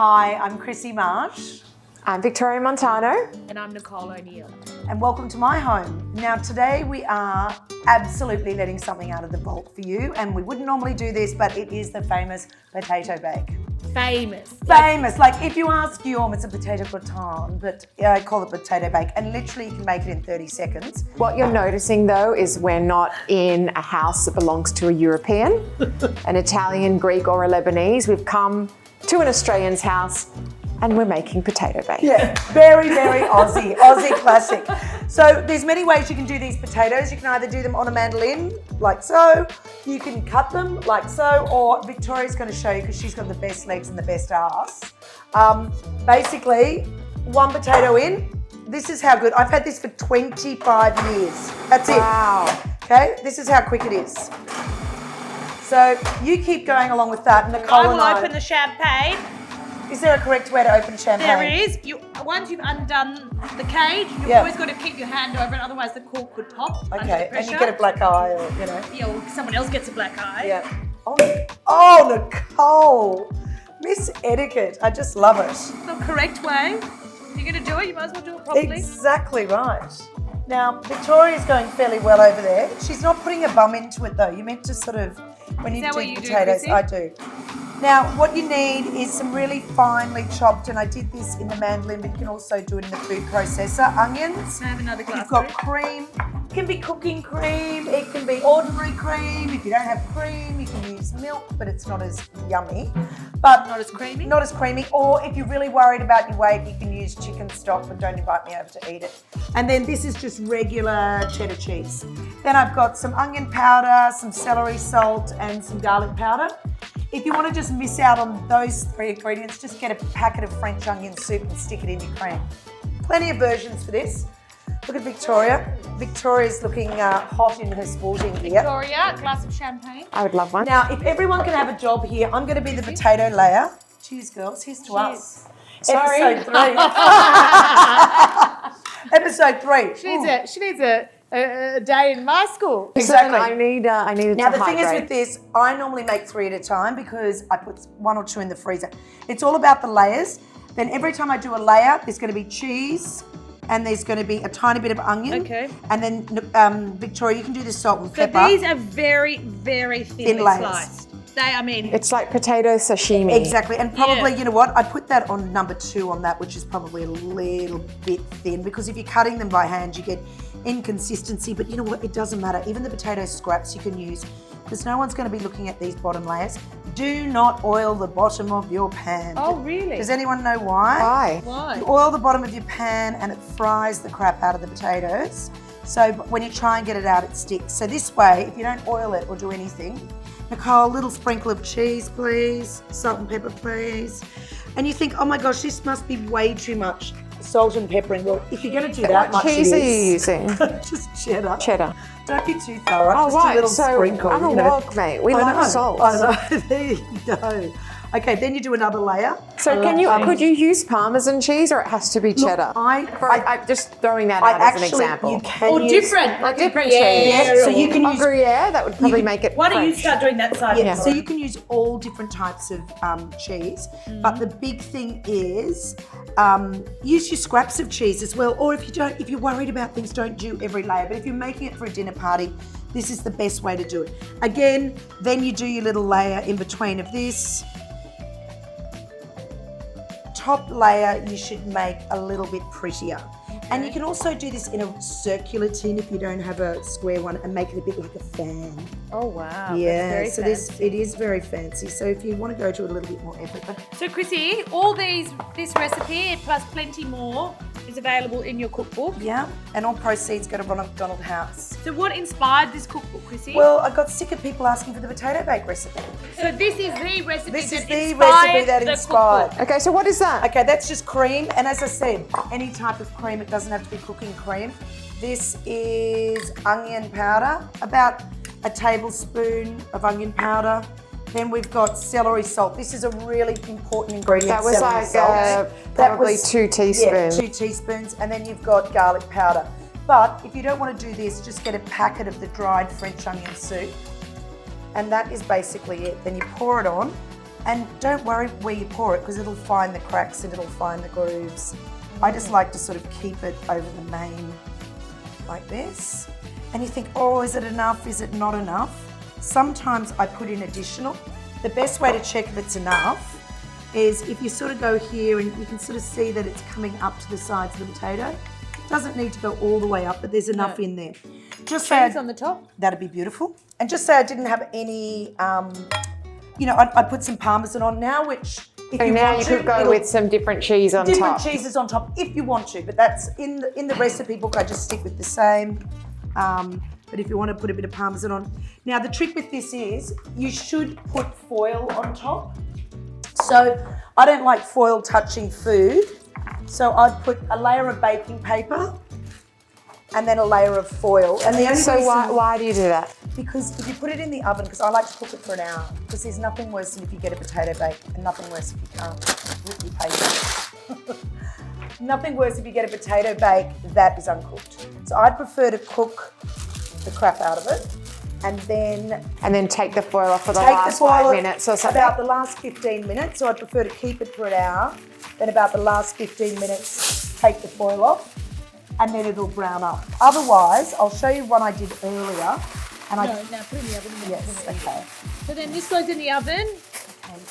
Hi, I'm Chrissy Marsh. I'm Victoria Montano. And I'm Nicole O'Neill. And welcome to my home. Now today we are absolutely letting something out of the vault for you, and we wouldn't normally do this, but it is the famous potato bake. Famous. Like if you ask Guillaume, it's a potato gratin, but I call it potato bake, and literally you can make it in 30 seconds. What you're noticing though is we're not in a house that belongs to a European, an Italian, Greek or a Lebanese. We've come to an Australian's house and we're making potato bake. Yeah, very, very Aussie classic. So there's many ways you can do these potatoes. You can either do them on a mandolin, like so. You can cut them like so, or Victoria's going to show you because she's got the best legs and the best ass. Basically, one potato in. This is how good. I've had this for 25 years. That's it. Wow. Okay, this is how quick it is. So you keep going along with that. Nicole I will and I. open the champagne. Is there a correct way to open champagne? There it is. Once you've undone the cage, you've Yeah. always got to keep your hand over it, otherwise the cork could pop under the Okay, pressure. and you get a black eye, or Yeah, or someone else gets a black eye. Yeah. Oh, Nicole, Miss Etiquette. I just love it. The correct way. If you're going to do it, you might as well do it properly. Exactly right. Now, Victoria's going fairly well over there. She's not putting a bum into it though. You meant to sort of, when you that do what you do, potatoes, Chrissy? I do. Now, what you need is some really finely chopped, and I did this in the mandolin, but you can also do it in the food processor, onions. Can I have another glass? You've got please? cream. It can be cooking cream. It can be ordinary cream. If you don't have cream, you can use milk, but it's not as yummy. But Not as creamy? Not as creamy. Or if you're really worried about your weight, you can use chicken stock, but don't invite me over to eat it. And then this is just regular cheddar cheese. Then I've got some onion powder, some celery salt, and some garlic powder. If you want to just miss out on those three ingredients, just get a packet of French onion soup and stick it in your cream. Plenty of versions for this. Look at Victoria. Victoria's looking hot in her sporting gear. Victoria, a glass of champagne. I would love one. Now, if everyone can have a job here, I'm going to be the potato layer. Cheers, girls. Here's to us. Sorry. Episode 3. Episode 3. She needs a day in my school. Exactly. I need it Now, to the thing is hydrate. with this, I normally make 3 at a time because I put 1 or 2 in the freezer. It's all about the layers. Then every time I do a layer, there's going to be cheese and there's going to be a tiny bit of onion. Okay. And then, Victoria, you can do the salt and So pepper. these are very, very thinly layers. sliced. It's like potato sashimi. Exactly, and probably, Yeah. you know what, I put that on number 2 on that, which is probably a little bit thin, because if you're cutting them by hand, you get inconsistency, but you know what, it doesn't matter. Even the potato scraps you can use, because no one's going to be looking at these bottom layers. Do not oil the bottom of your pan. Oh, really? Does anyone know why? Why? Why? You oil the bottom of your pan and it fries the crap out of the potatoes. So when you try and get it out, it sticks. So this way, if you don't oil it or do anything, Nicole, a little sprinkle of cheese, please. Salt and pepper, please. And you think, oh my gosh, this must be way too much salt and peppering. Well, if you're going to do that What much, cheese it are you is. using? Just cheddar. Cheddar. Don't be too thorough. Oh, just right. a little So sprinkle. I'm a you know. wog, mate. We I love know, salt. I know. There you go. Okay, then you do another layer. So could you use Parmesan cheese or it has to be cheddar? I'm just throwing that I out as an actually, example. you can Or use different, like different Gruyere cheese. Yeah, so you or- can Oh, use Gruyere, that would probably make it Why don't you French. start doing that side? Yeah, of so it? you can use all different types of cheese, but the big thing is use your scraps of cheese as well. Or if you're worried about things, don't do every layer. But if you're making it for a dinner party, this is the best way to do it. Again, then you do your little layer in between of this. Top layer you should make a little bit prettier. And you can also do this in a circular tin if you don't have a square one, and make it a bit like a fan. Oh wow. Yeah, That's so very it is very fancy. So if you want to go to a little bit more effort, but So Chrissy, all this recipe plus plenty more is available in your cookbook. yeah, and all proceeds go to Ronald McDonald House. So what inspired this cookbook, Chrissy? Well, I got sick of people asking for the potato bake recipe. so this is the recipe This is that the inspired recipe that the inspired. cookbook. Okay, so what is that? Okay, that's just cream, and as I said, any type of cream. It doesn't have to be cooking cream. This is onion powder, about a tablespoon of onion powder. Then we've got celery salt. This is a really important ingredient. That was celery like salt. probably 2 teaspoons. Yeah, 2 teaspoons, and then you've got garlic powder. But if you don't want to do this, just get a packet of the dried French onion soup, and that is basically it. Then you pour it on. And don't worry where you pour it because it'll find the cracks and it'll find the grooves. I just like to sort of keep it over the main like this. And you think, oh, is it enough? Is it not enough? Sometimes I put in additional. The best way to check if it's enough is if you sort of go here and you can sort of see that it's coming up to the sides of the potato. It doesn't need to go all the way up, but there's enough in there. Just say Cheese on the top. that'd be beautiful. And just say I didn't have any, I'd put some Parmesan on now, which if So you now want you to, could go it'll- with some different cheese on different top. cheeses on top if you want to, but that's in the recipe book. I just stick with the same. But if you want to put a bit of Parmesan on. Now the trick with this is you should put foil on top. So I don't like foil touching food. So I'd put a layer of baking paper and then a layer of foil. And the only So reason, why do you do that? because if you put it in the oven, because I like to cook it for an hour, because there's nothing worse than if you get a potato bake and nothing worse if you can't rip your paper. Nothing worse if you get a potato bake that is uncooked. So I'd prefer to cook the crap out of it and then take the foil off for the take the last foil 5 off minutes or something. about the last 15 minutes. So I'd prefer to keep it for an hour, then about the last 15 minutes, take the foil off, and then it'll brown up. Otherwise, I'll show you one I did earlier. And No, now put it in the oven. Yes, okay. So then this goes in the oven.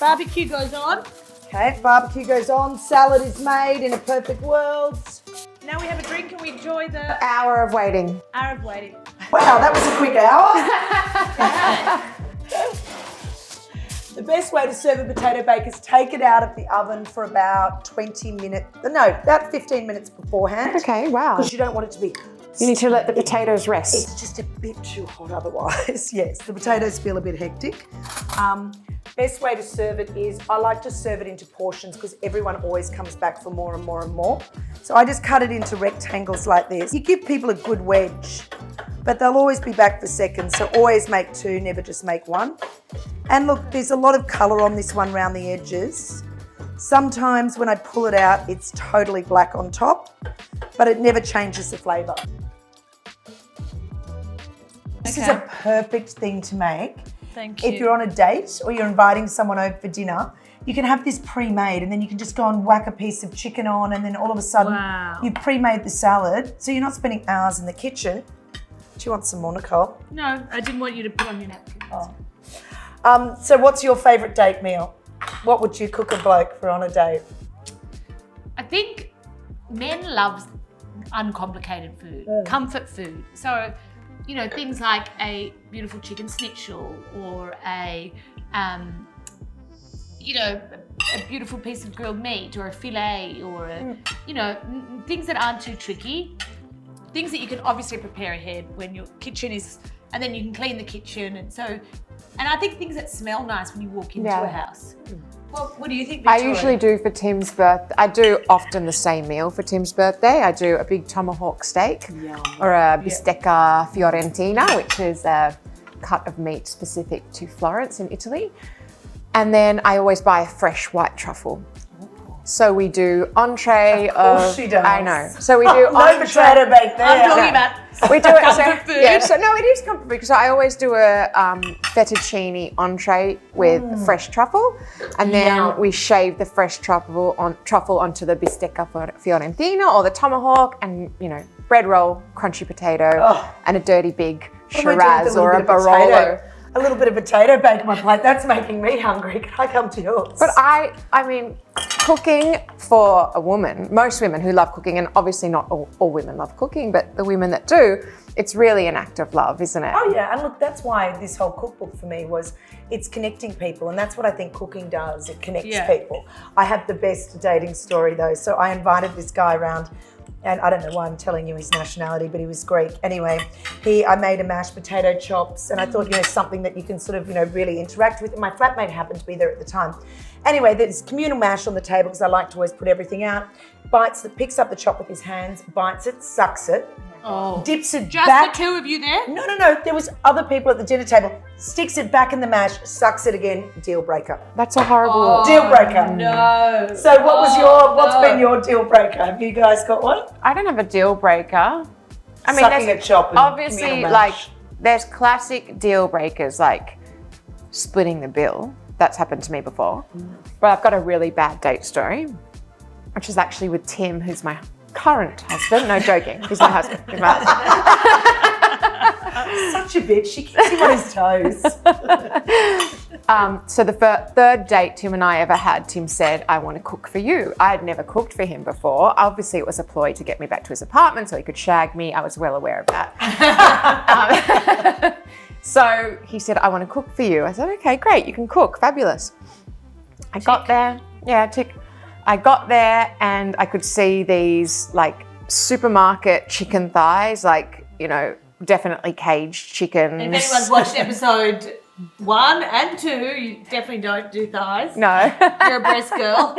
Barbecue goes on. Okay, barbecue goes on, salad is made in a perfect world. Now we have a drink and we enjoy the Hour of waiting. Arab waiting. Wow, that was a quick hour. The best way to serve a potato bake is take it out of the oven for about 20 minutes, no, about 15 minutes beforehand. Okay, wow. Because you don't want it to be, You need to let the potatoes rest. it's just a bit too hot otherwise. Yes, the potatoes feel a bit hectic. Best way to serve it is, I like to serve it into portions because everyone always comes back for more and more and more. So I just cut it into rectangles like this. You give people a good wedge, but they'll always be back for seconds. So always make two, never just make one. And look, there's a lot of colour on this one around the edges. Sometimes when I pull it out, it's totally black on top, but it never changes the flavour. This is a perfect thing to make. Thank you. If you're on a date or you're inviting someone over for dinner, you can have this pre-made and then you can just go and whack a piece of chicken on and then all of a sudden Wow. you've pre-made the salad. So you're not spending hours in the kitchen. Do you want some more, Nicole? No, I didn't want you to put on your napkin. Oh. So what's your favourite date meal? What would you cook a bloke for on a date? I think men love uncomplicated food, comfort food. So, you know, things like a beautiful chicken schnitzel or a beautiful piece of grilled meat or a fillet or, things that aren't too tricky. Things that you can obviously prepare ahead when your kitchen is, and then you can clean the kitchen. And I think things that smell nice when you walk into a house. Well, what do you think, I Victoria? usually do for Tim's birthday. I do often the same meal for Tim's birthday. I do a big tomahawk steak or a bistecca fiorentina, which is a cut of meat specific to Florence in Italy. And then I always buy a fresh white truffle. So we do entree Of course she does. I know. So we do No potato bake there. I'm talking about we do it comfort food. Yeah, so no, it is comfort food. So I always do a fettuccine entree with fresh truffle, and then we shave the fresh truffle onto the bistecca fiorentina or the tomahawk, and bread roll, crunchy potato, and a dirty big What am I doing with Shiraz or a little bit of Barolo. potato? A little bit of potato bake on my plate. That's making me hungry. Can I come to yours? But I mean, cooking for a woman, most women who love cooking, and obviously not all women love cooking, but the women that do, it's really an act of love, isn't it? Oh yeah, and look, that's why this whole cookbook for me was, it's connecting people, and that's what I think cooking does. It connects people. I have the best dating story though. So I invited this guy around, and I don't know why I'm telling you his nationality, but he was Greek. Anyway, I made a mashed potato chops, and I thought, something that you can sort of, really interact with. And my flatmate happened to be there at the time. Anyway, there's communal mash on the table because I like to always put everything out. Picks up the chop with his hands, bites it, sucks it, dips it Just back. the two of you there? No. There was other people at the dinner table. Sticks it back in the mash, sucks it again. Deal breaker. That's a horrible. Deal breaker. No. So what's been your deal breaker? Have you guys got one? I don't have a deal breaker. I mean, Sucking there's a chop and obviously communal like mash. there's classic deal breakers like splitting the bill. that's happened to me before. But I've got a really bad date story, which is actually with Tim, who's my current husband. No, joking. He's my husband. He's my husband. Such a bitch. She keeps him on his toes. So the third date Tim and I ever had, Tim said, I want to cook for you. I had never cooked for him before. Obviously, it was a ploy to get me back to his apartment so he could shag me. I was well aware of that. So he said, I want to cook for you. I said, okay, great, you can cook. Fabulous. I got there. Yeah, tick. I got there and I could see these like supermarket chicken thighs, like, you know, definitely caged chickens. And if anyone's watched episode 1 and 2, you definitely don't do thighs. No. You're a breast girl.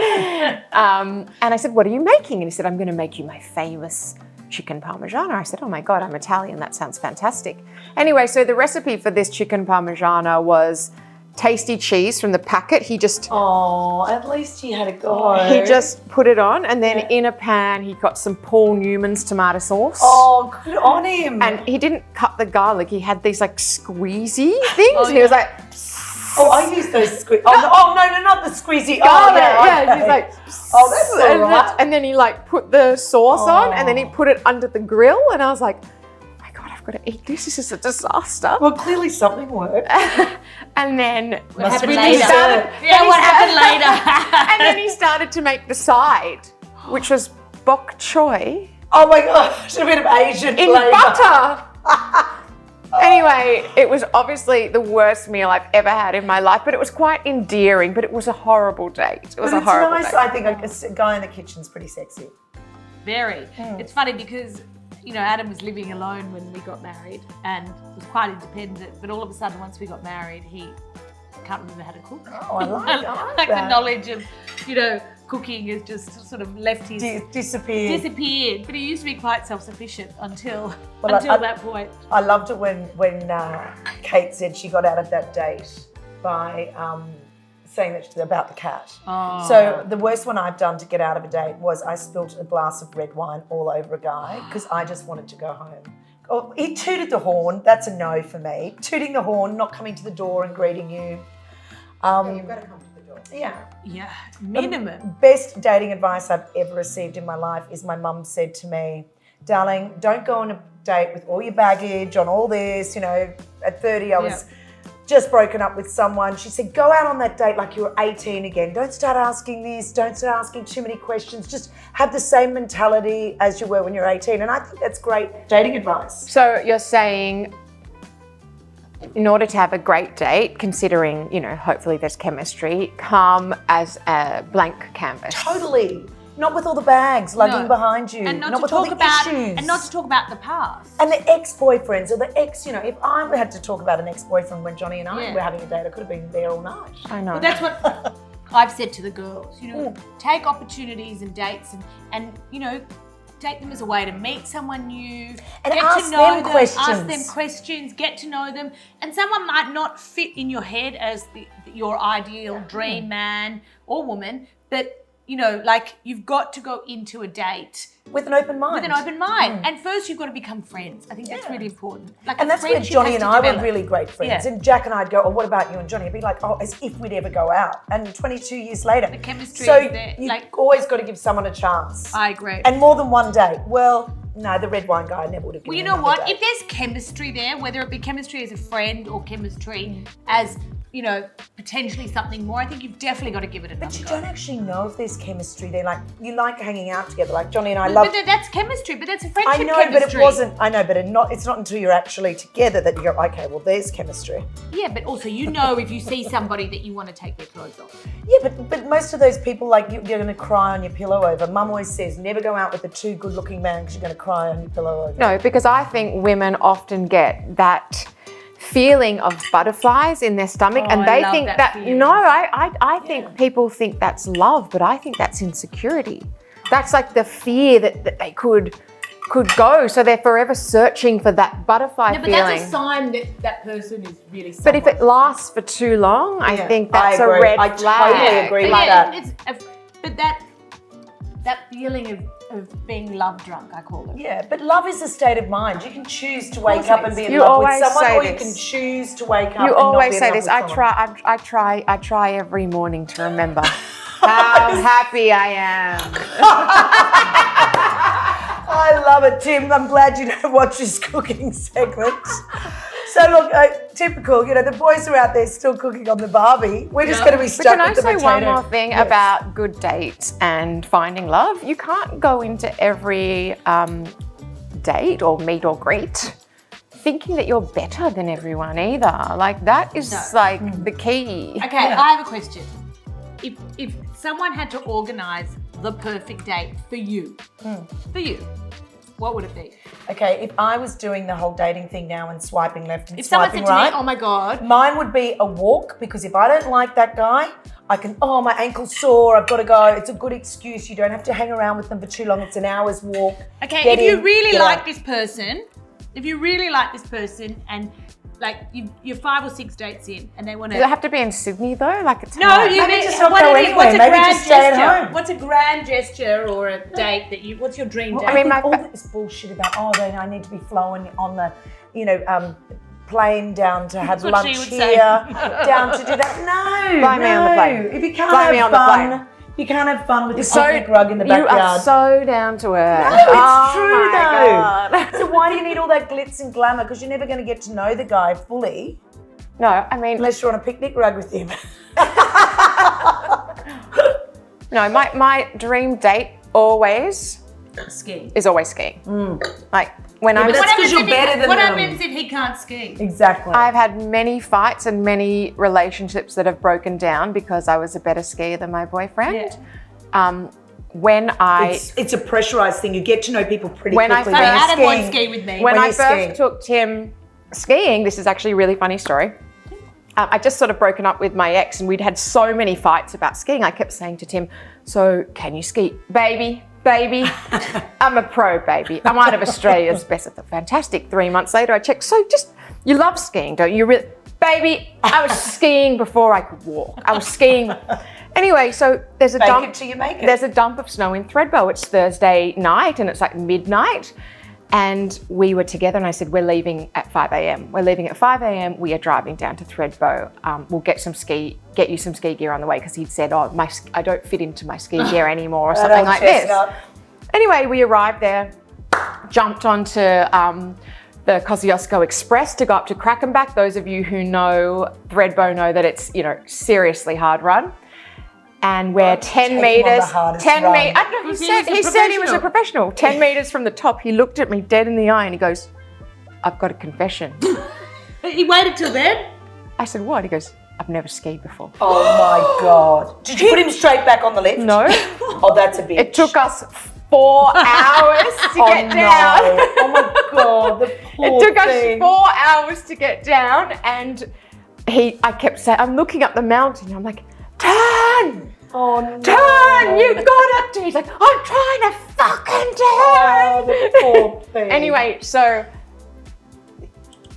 And I said, what are you making? And he said, I'm going to make you my famous chicken parmigiana. I said, oh my God, I'm Italian. That sounds fantastic. Anyway, so the recipe for this chicken parmigiana was tasty cheese from the packet. He just At least he had a go. he just put it on, and then in a pan he got some Paul Newman's tomato sauce. Oh, good on him. And he didn't cut the garlic. He had these like squeezy things. And he was like, I use those no, not the squeezy. garlic. Okay. Yeah, he's like, that's all right. and then he like put the sauce on, and then he put it under the grill, and I was like, my God, I've got to eat this. This is a disaster. Well, clearly something worked. And then What happened be later? dessert. Yeah, what happened later? and then he started to make the side, which was bok choy Oh my gosh, a bit of Asian in flavour. butter. Anyway, it was obviously the worst meal I've ever had in my life, but it was quite endearing, but it was a horrible date. It was But a it's horrible nice, date. I think, a guy in the kitchen's pretty sexy. Very. It's funny because, you know, Adam was living alone when we got married and was quite independent, but all of a sudden once we got married, he can't remember how to cook. Oh, I like Like the that. knowledge of, you know, cooking has just sort of left his Disappeared. But he used to be quite self-sufficient until Well, that point. I loved it when Kate said she got out of that date by saying that about the cat. Oh. So the worst one I've done to get out of a date was I spilt a glass of red wine all over a guy because I just wanted to go home. Oh, he tooted the horn. That's a no for me. Tooting the horn, not coming to the door and greeting you. You've got to come to the door. Yeah. Yeah, minimum. Best dating advice I've ever received in my life is my mum said to me, darling, don't go on a date with all your baggage on all this. You know, at 30 I was just broken up with someone. She said, go out on that date like you were 18 again. Don't start asking this. Don't start asking too many questions. Just have the same mentality as you were when you're 18. And I think that's great dating advice. So you're saying, in order to have a great date, considering, you know, hopefully there's chemistry, come as a blank canvas. Totally. Not with all the bags lugging behind you. And not to with all talk the about issues. and not to talk about the past. And the ex-boyfriends or the ex, you know, if I had to talk about an ex-boyfriend when Johnny and I were having a date, I could have been there all night. I know. Well, that's what I've said to the girls. You know, take opportunities and dates and you know, take them as a way to meet someone new, And get ask to know them questions. ask them questions, get to know them. And someone might not fit in your head as your ideal dream man or woman, but you know, like you've got to go into a date with an open mind. And first you've got to become friends. I think that's really important. Like And a that's where friendship Johnny has and to I were develop. really great friends. Yeah. And Jack and I'd go, oh, what about you and Johnny? I'd be like, oh, as if we'd ever go out. And 22 years later. The chemistry so is there. you've Like- always got to give someone a chance. I agree. And more than one date. Well, no, the red wine guy never would have given Well, you me know another what? date. If there's chemistry there, whether it be chemistry as a friend or chemistry as, you know, potentially something more, I think you've definitely got to give it another But you go. don't actually know if there's chemistry there. Like, you like hanging out together. Like, Johnny and I love... But that's chemistry, but that's a friendship I know, chemistry. but it wasn't... I know, but it's not until you're actually together that you go, okay, well, there's chemistry. Yeah, but also you know if you see somebody that you want to take their clothes off. Yeah, but most of those people, like, you're going to cry on your pillow over. Mum always says, never go out with a too good-looking man because you're going to cry on your pillow over. No, because I think women often get that feeling of butterflies in their stomach, and I they love think that feeling. I think people think that's love, but I think that's insecurity. That's like the fear that they could go, so they're forever searching for that butterfly No, but feeling. that's a sign that that person is really But if it lasts for too long, I Yeah, think that's I a agree. red I flag. totally agree But with yeah, that. but that feeling of of being love drunk, I call it. Yeah, but love is a state of mind. You can choose to wake up and be in You love with always someone, say or you this. can choose to wake up You and always not be say in this. love with someone. I try every morning to remember how happy I am. I love it, Tim. I'm glad you don't watch this cooking segment. So look, typical, the boys are out there still cooking on the Barbie. We're just going to be But stuck can I with the say potato. one more thing Yes. about good dates and finding love? You can't go into every date or meet or greet thinking that you're better than everyone either. Like that is like the key. Okay, I have a question. If someone had to organise the perfect date for you, what would it be? Okay, if I was doing the whole dating thing now and swiping left and If someone swiping said to right, me, oh my God, mine would be a walk, because if I don't like that guy, I can, my ankle's sore, I've got to go. It's a good excuse. You don't have to hang around with them for too long. It's an hour's walk. okay, Get if you in, really get like out. this person, and like you're 5 or 6 dates in and they want Does it have to be in Sydney though? Like it's No, hard. you Maybe mean just not what go it is, anywhere. what's a Maybe grand just stay at gesture? home. What's a grand gesture or a date that you? What's your dream date? I mean, think my all fa- this bullshit about, then I need to be flowing on the, plane down to have That's what lunch she would here, say. down to do that. No, Fly me on the plane. If you can't Fly me have on the fun, plane. you can't have fun with the So picnic rug in the you backyard. are so down to earth. No, it's Oh true my though. God. So why do you need all that glitz and glamour? Because you're never going to get to know the guy fully No, I mean, unless you're on a picnic rug with him. no, my dream date always ski. is always skiing. Like when I'm but that's What 'cause happens you're if better than What them. happens if he can't ski? Exactly. I've had many fights and many relationships that have broken down because I was a better skier than my boyfriend. When I It's a pressurized thing. You get to know people pretty When I quickly. So when you're Adam won't skiing. ski with me. when I you're first skiing. took Tim skiing, this is actually a really funny story. I just sort of broken up with my ex and we'd had so many fights about skiing. I kept saying to Tim, so can you ski? Baby, I'm a pro, baby. I'm one of Australia's best. I thought, fantastic. 3 months later, I checked, so you love skiing, don't you? Really? Baby, I was skiing before I could walk. I was skiing. Anyway, so there's a Fake dump. it till you make it. There's a dump of snow in Thredbo. It's Thursday night and it's like midnight. And we were together and I said, we're leaving at 5 a.m. We're leaving at 5 a.m. We are driving down to Thredbo. We'll get you some ski gear on the way, because he'd said, I don't fit into my ski gear anymore or something old like chestnut. this. Anyway, we arrived there, jumped onto the Kosciuszko Express to go up to Krakenbach. Those of you who know Thredbo know that it's, seriously hard run. And we're 10 take him on the meters, hardest 10 run. meters. I don't know, he said he was a professional. 10 meters from the top, he looked at me dead in the eye and he goes, I've got a confession. He waited till then. I said, what? He goes, I've never skied before. Oh my God. Did you put him straight back on the lift? No. Oh, that's a bitch. It took us 4 hours to get down. Oh my God, the poor It took thing. us 4 hours to get down, and I kept saying, I'm looking up the mountain, I'm like, turn! Oh no. Turn! You got up to me. He's like, I'm trying to fucking Oh, turn! the poor thing. Anyway, so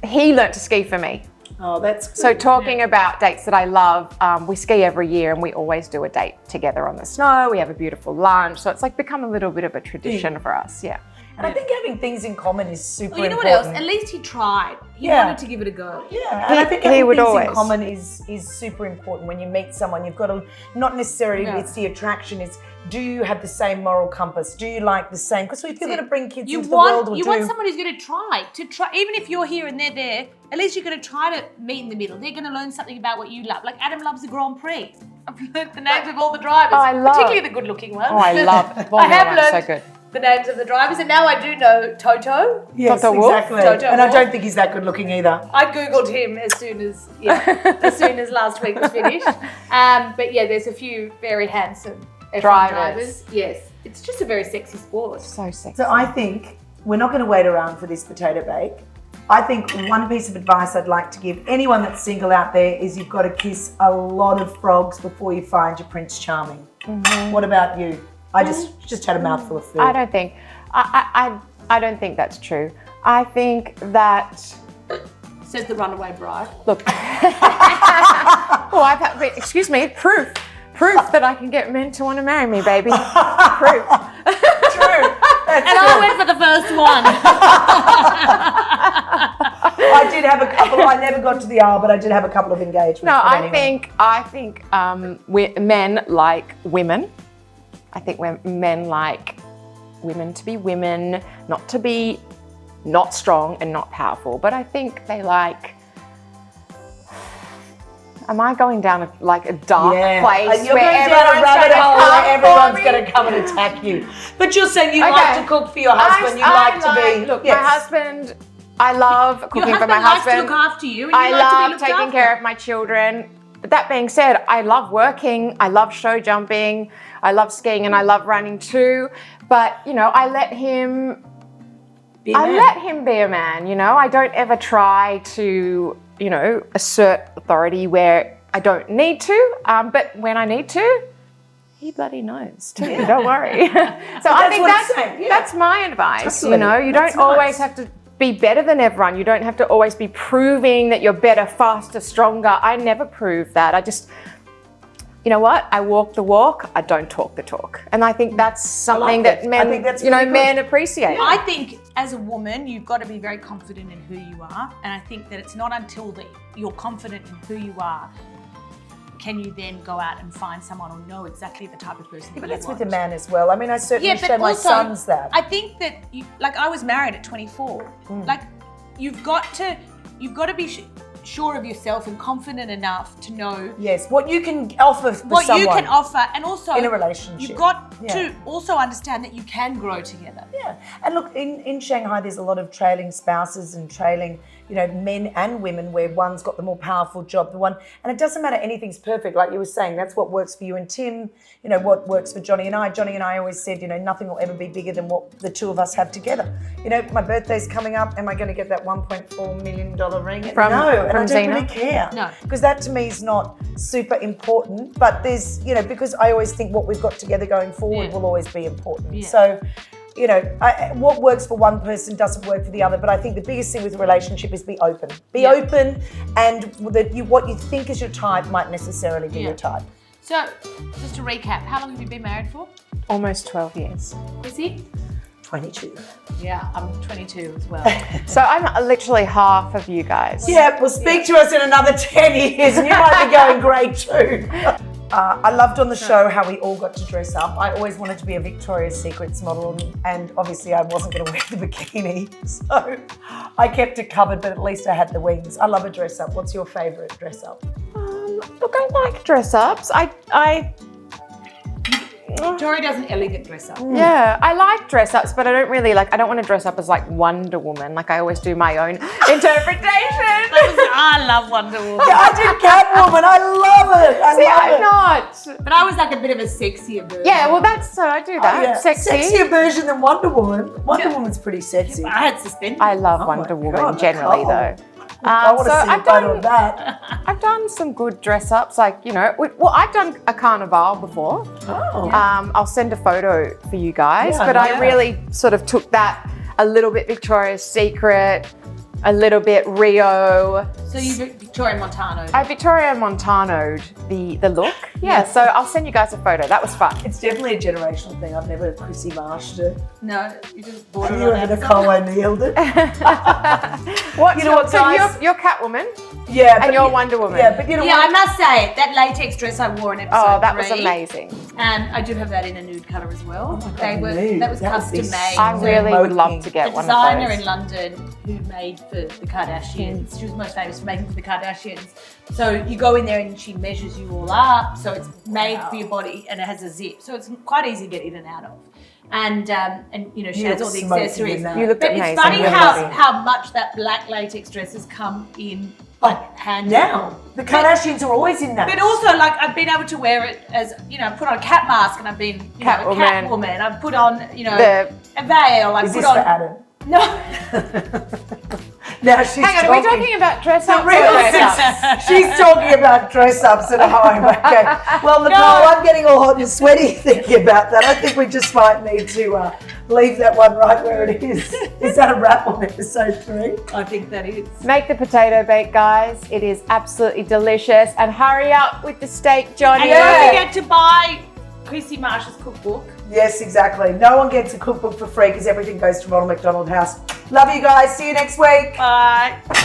he learnt to ski for me. Oh, that's good. So talking about dates that I love, we ski every year and we always do a date together on the snow. We have a beautiful lunch. So it's like become a little bit of a tradition for us, yeah. And I think having things in common is super Well, you know what important. else? At least he tried. He Yeah. wanted to give it a go. Yeah, and I think he having would things always. in common is super important. When you meet someone, you've got to, not necessarily Yeah. it's the attraction, it's do you have the same moral compass? Do you like the same? Because if you're going to bring kids You into the world, want or want someone who's going to try, even if you're here and they're there. At least you're going to try to meet in the middle. They're going to learn something about what you love. Like Adam loves the Grand Prix. I've learned the names of all the drivers, Oh, I love- particularly the good-looking ones. Oh, I love I Formula have One, learned so good. the names of the drivers, and now I do know Toto. Yes, Toto Wolff? exactly. Toto And I Wolff. don't think he's that good looking either. I googled him as soon as last week was finished. But yeah, there's a few very handsome F1 drivers. Yes, it's just a very sexy sport. So sexy. So I think we're not going to wait around for this potato bake. I think one piece of advice I'd like to give anyone that's single out there is you've got to kiss a lot of frogs before you find your Prince Charming. What about you? I just had a mouthful of food. I don't think, I don't think that's true. I think that, Says the runaway bride. look, excuse me, proof that I can get men to want to marry me, baby. Proof. True. And I went for the first one. I did have a couple. I never got to the R, but I did have a couple of engagements. No, but I anyway. think men like women. I think men like women to be women, not to be not strong and not powerful. But I think they like. Am I going down a dark place? You're where going down a everyone's rabbit gonna hole come where everyone's for going me? to come and attack you. But you're saying you Okay. like to cook for your husband. Look, my husband. I love cooking Your for my husband likes to husband. look after you, and I you like to be love looked taking after. care of my children. But that being said, I love working. I love show jumping. I love skiing, and I love running too. But I let him. Let him be a man. I don't ever try to assert authority where I don't need to. But when I need to, he bloody knows too. Don't worry. So I think that's my advice. Totally. You That's don't always have to be better than everyone. You don't have to always be proving that you're better, faster, stronger. I never prove that. I just, you know what? I walk the walk. I don't talk the talk. And I think that's something that men, I think that's really good. men appreciate. I think as a woman, you've got to be very confident in who you are. And I think that it's not until you're confident in who you are, can you then go out and find someone or know exactly the type of person that But you that's want. with a man as well. I mean, I certainly Yeah, but show my also, sons that. I think that I was married at 24. Like you've got to be sure of yourself and confident enough to know Yes, what you can offer for what someone you can offer, and also in a relationship. You've got Yeah. to also understand that you can grow together. Yeah, and look, in Shanghai, there's a lot of trailing spouses and trailing, men and women where one's got the more powerful job, and it doesn't matter, anything's perfect. Like you were saying, that's what works for you and Tim, what works for Johnny and I. Johnny and I always said, nothing will ever be bigger than what the two of us have together. My birthday's coming up. Am I going to get that $1.4 million ring? No, and I don't Zena? really care. No. Because that to me is not super important, but there's, because I always think what we've got together going forward will always be important. Yeah. So, what works for one person doesn't work for the other. But I think the biggest thing with a relationship is be open. Be open, and what you think is your type might necessarily be your type. So, just to recap, how long have you been married for? Almost 12 years. Is he? 22. Yeah, I'm 22 as well. So I'm literally half of you guys. Yeah, well, speak to us in another 10 years and you might be going great too. I loved on the show how we all got to dress up. I always wanted to be a Victoria's Secrets model, and obviously I wasn't going to wear the bikini, so I kept it covered, but at least I had the wings. I love a dress up. What's your favourite dress up? Look, I like dress ups. Tori does an elegant dress up. Yeah, I like dress ups, but I don't really I don't want to dress up as Wonder Woman. I always do my own interpretation. I love Wonder Woman. Yeah, I did Catwoman. I love it. I'm not. But I was like a bit of a sexier version. Yeah, well, I do that. Yeah. Sexy. Sexier version than Wonder Woman. Wonder Woman's pretty sexy. I had suspenders. I love Oh Wonder my Woman God, generally, Nicole. though. I want to so see a photo of that. I've done some good dress ups, I've done a carnival before. Oh. I'll send a photo for you guys, Yeah, but yeah. I really sort of took that a little bit Victoria's Secret, a little bit Rio. So you Victoria Montano. I Victoria Montano'd the look. Yeah, so I'll send you guys a photo. That was fun. It's definitely a generational thing. I've never Chrissy Marshed it. No, you just bought Have it you on ever Amazon. Nicole O'Neill'd it? What? You know what, so guys? you're Catwoman. Yeah. And you're Wonder Woman. Yeah, but you know Yeah, I what? must say, that latex dress I wore in episode Oh, that was 3, amazing. And I do have that in a nude colour as well. Oh my God, That was nude. That would custom be made. I really would love to The get one of designer those. in London who made for the Kardashians. She was most famous for making for the Kardashians. So you go in there and she measures you all up. So it's made for your body and it has a zip. So it's quite easy to get in and out of. And she You has look all the smoky accessories. in that. You looked But amazing. it's funny really. how much that black latex dress has come in handy. Now, the Kardashians are always in that. But also, I've been able to wear it as, put on a cat mask and I've been, a Catwoman. Catwoman. I've put on, The- a veil. I've Is put this on. for Adam? No. Now she's Hang on, are we talking about dress ups or real dress ups? She's talking about dress ups at home. Okay. Well, Nicole, I'm getting all hot and sweaty thinking about that. I think we just might need to leave that one right where it is. Is that a wrap on episode 3? I think that is. Make the potato bake, guys. It is absolutely delicious. And hurry up with the steak, Johnny. And don't forget to buy Chrissy Marsh's cookbook. Yes, exactly. No one gets a cookbook for free because everything goes to Ronald McDonald House. Love you guys. See you next week. Bye.